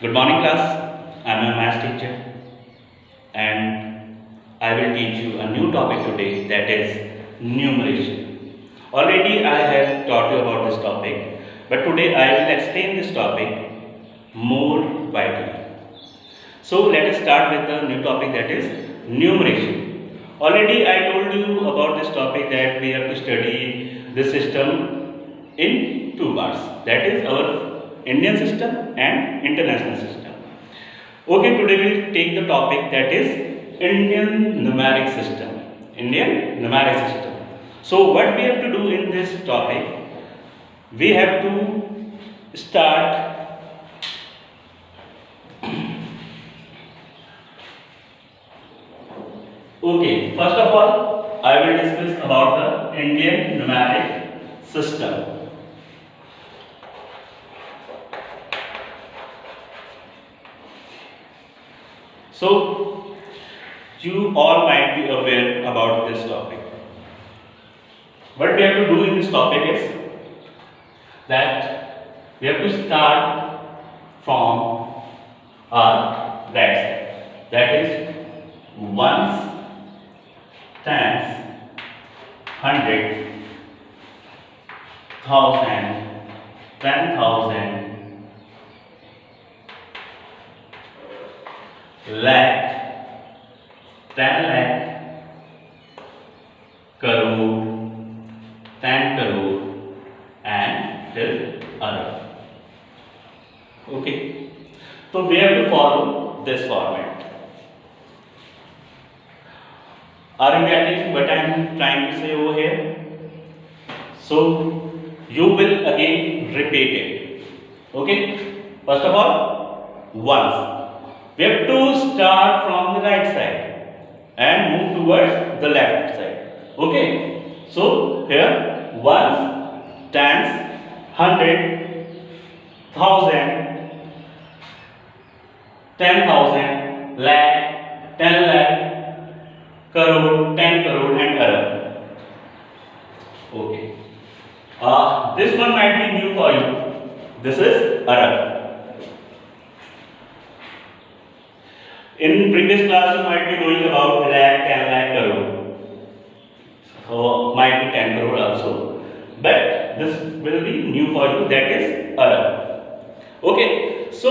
Good morning, class. I am a math teacher and I will teach you a new topic today, that is numeration. Already I have taught you about this topic, but today I will explain this topic more widely. So let us start with the new topic, that is numeration. Already I told you about this topic that we have to study this system in two parts, that is our Indian system and international system. Okay, today we will take the topic, that is Indian numeric system. Indian numeric system. So what we have to do in this topic, we have to start. Okay, first of all, I will discuss about the Indian numeric system. So, you all might be aware about this topic. What we have to do in this topic is that we have to start from our right side. That is ones, tens, hundred, thousand, 10,000, lakh, 10 lakh, crore, 10 crore, and till Arab. Okay, so we have to follow this format. Are you getting what I am trying to say over here? So you will again repeat it. Okay, first of all, once. We have to start from the right side and move towards the left side. Okay, so here ones, tens, hundred, thousand, 10,000, lakh, 10 lakh, crore, 10 crore, and Arab. Okay, this one might be new for you. This is Arab. In previous class, you might be knowing about lakh, 10 lakh, crore. So, might be 10 crore also. But this will be new for you, that is Arab. Okay, so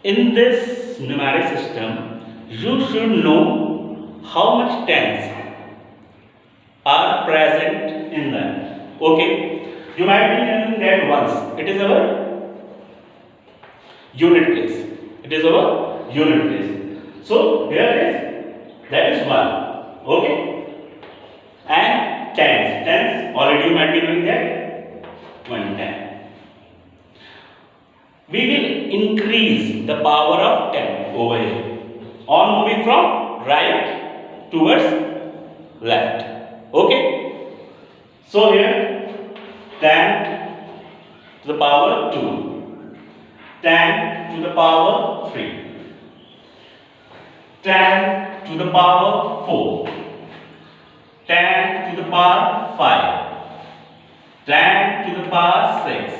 in this numeric system, you should know how much tens are present in them. Okay, you might be knowing that once. It is our unit place. It is our unit place. So here is, that is 1. Okay, and tens already you might be doing that 110. We will increase the power of 10 over here on moving from right towards left. Okay, so here 10 to the power 2, 10 to the power 3, 10 to the power 4, 10 to the power 5, 10 to the power 6,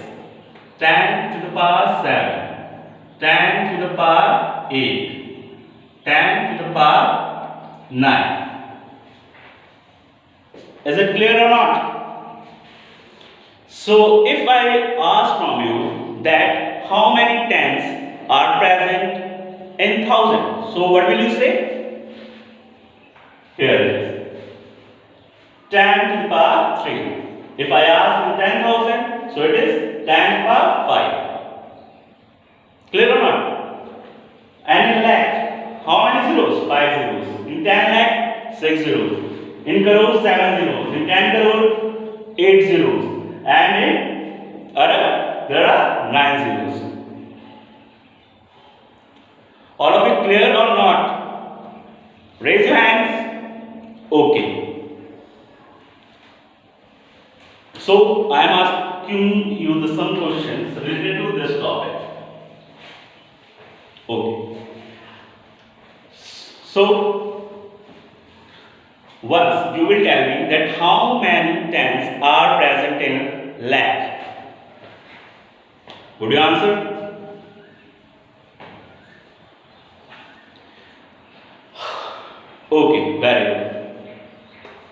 10 to the power 7, 10 to the power 8, 10 to the power 9. Is it clear or not? So if I ask from you that how many tens are present in 1000, so what will you say? Here it is 10 to the power 3. If I ask in 10,000, so it is 10 to the power 5. Clear or not? And in lakh, how many zeros? 5 zeros. In 10 lakh, 6 zeros. In crore, 7 zeros. In 10 crore, 8 zeros. And in Arab, there are 9 zeros. All of it clear or not? Raise your hands. Okay. So I am asking you some questions related to this topic. Okay. So once you will tell me that how many tens are present in lakh. Would you answer? Okay, very good.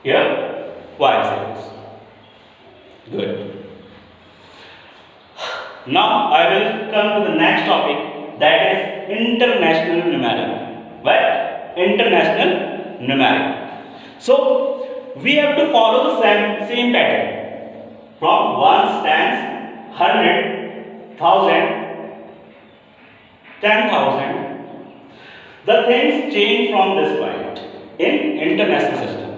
Here, y is x. Good. Now I will come to the next topic, that is international numeric. What? International numeric. So we have to follow the same pattern. From one stands 100, 1000, 10,000. The things change from this point in international system.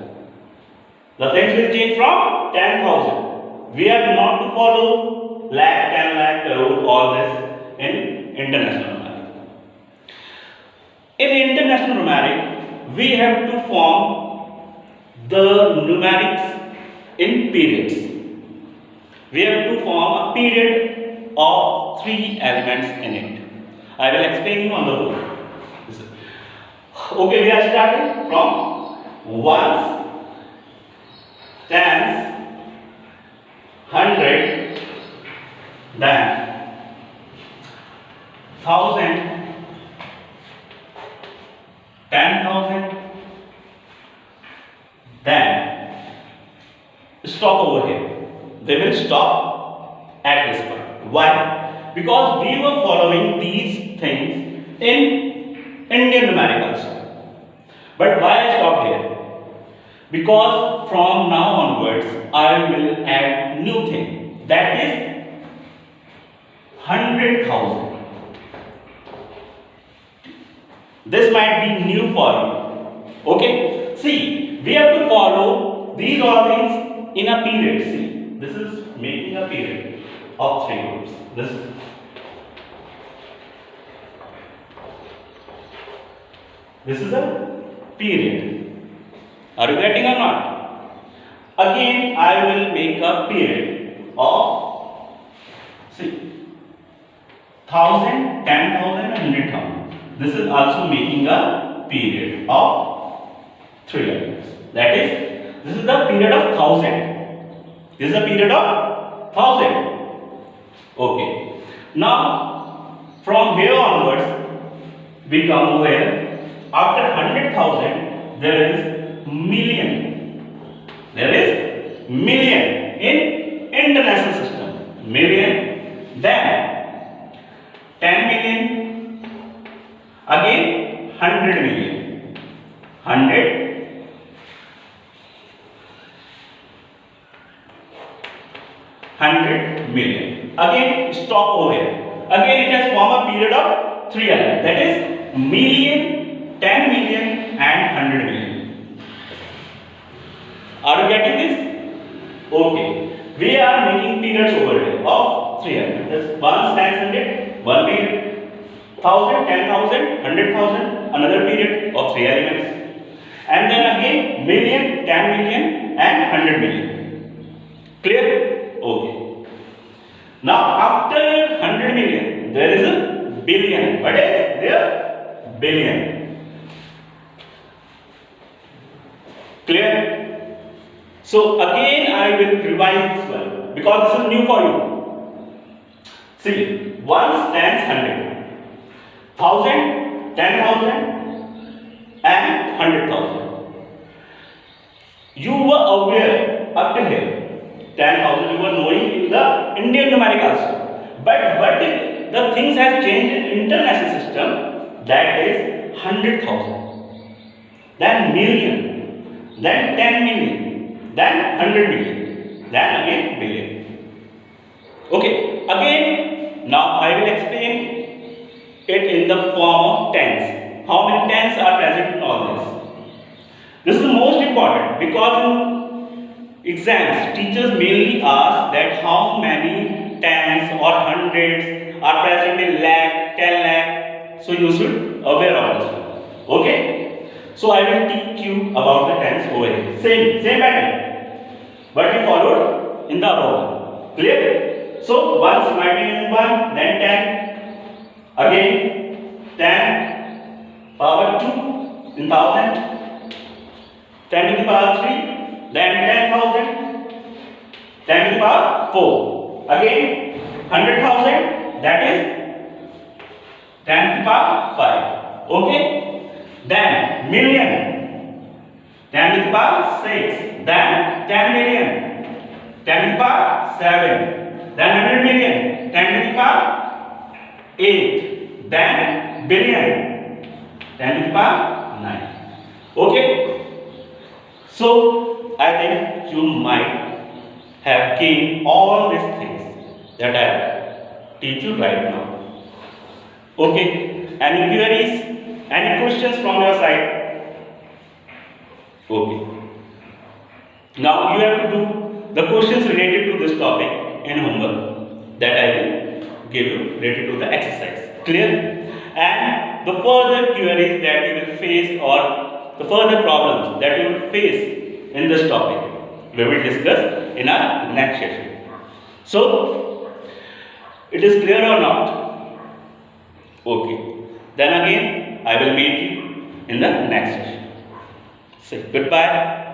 The things will change from 10,000. We have not to follow lakh, 10 lakh, crore, all this in international numeric. In international numeric, we have to form the numerics in periods. We have to form a period of 3 elements in it. I will explain you on the board. Okay, we are starting from ones, tens, 100, then 1000, 10,000, then stop over here. They will stop at this point. Why? Because we were following these things in Indian numeric also. But why I stopped here? Because from now onwards I will add new thing, that is 100,000. This might be new for you. Okay? See, we have to follow these all things in a period. See, this is making a period of 3 groups. This is a period. Are you getting or not? Again, I will make a period of, see, 1000, 10,000 and 100,000. This is also making a period of 3 elements. That is, this is the period of 1000. This is a period of 1000. Okay. Now, from here onwards, we come over here. After 100,000, there is million. There is million in international system. Million. Then 10 million. Again 100 million. 100. 100 million. Again stop over here. Again it has formed a period of 3 elements. That is million, 10 million and 100 million. Are you getting this? Okay. We are making periods over here of 3 elements. That's 1 stands 100, 1 period, 1000, 10,000, 100,000, another period of 3 elements. And then again million, 10 million and 100 million. Clear? Okay. Now after 100 million, there is a billion. What is there? Billion. Clear? So again I will revise this one because this is new for you. See, 1 stands 100, 1000, 10,000 and 100,000. You were aware up till here, 10,000 you were knowing in the Indian numeric also. But what if the things has changed in international system, that is 100,000, then million, then 10 million, then 100 million, then again billion. Okay, again now I will explain it in the form of tens. How many tens are present in all this? This is the most important because in exams teachers mainly ask that how many tens or hundreds are present in lakh, 10 lakh. So you should aware of this one. Okay. So I will teach you about the tens over here. Same pattern. But we followed in the above one. Clear? So once dividing in 1, then 10. Again 10 power 2 in 1000. 10 to the power 3. Then 10,000. 10 to the power 4. Again 100,000. That is 10 to the power 5. Okay. Then million, 10 to the power 6, then 10 million, 10 to the power 7, then 100 million, 10 to the power 8, then billion, 10 to the power 9. Okay? So, I think you might have gained all these things that I have teach you right now. Okay? Any queries? Any questions from your side? Okay. Now you have to do the questions related to this topic in homework that I will give you related to the exercise. Clear? And the further queries that you will face or the further problems that you will face in this topic, we will discuss in our next session. So, it is clear or not? Okay. Then again, I will meet you in the next session. Say goodbye.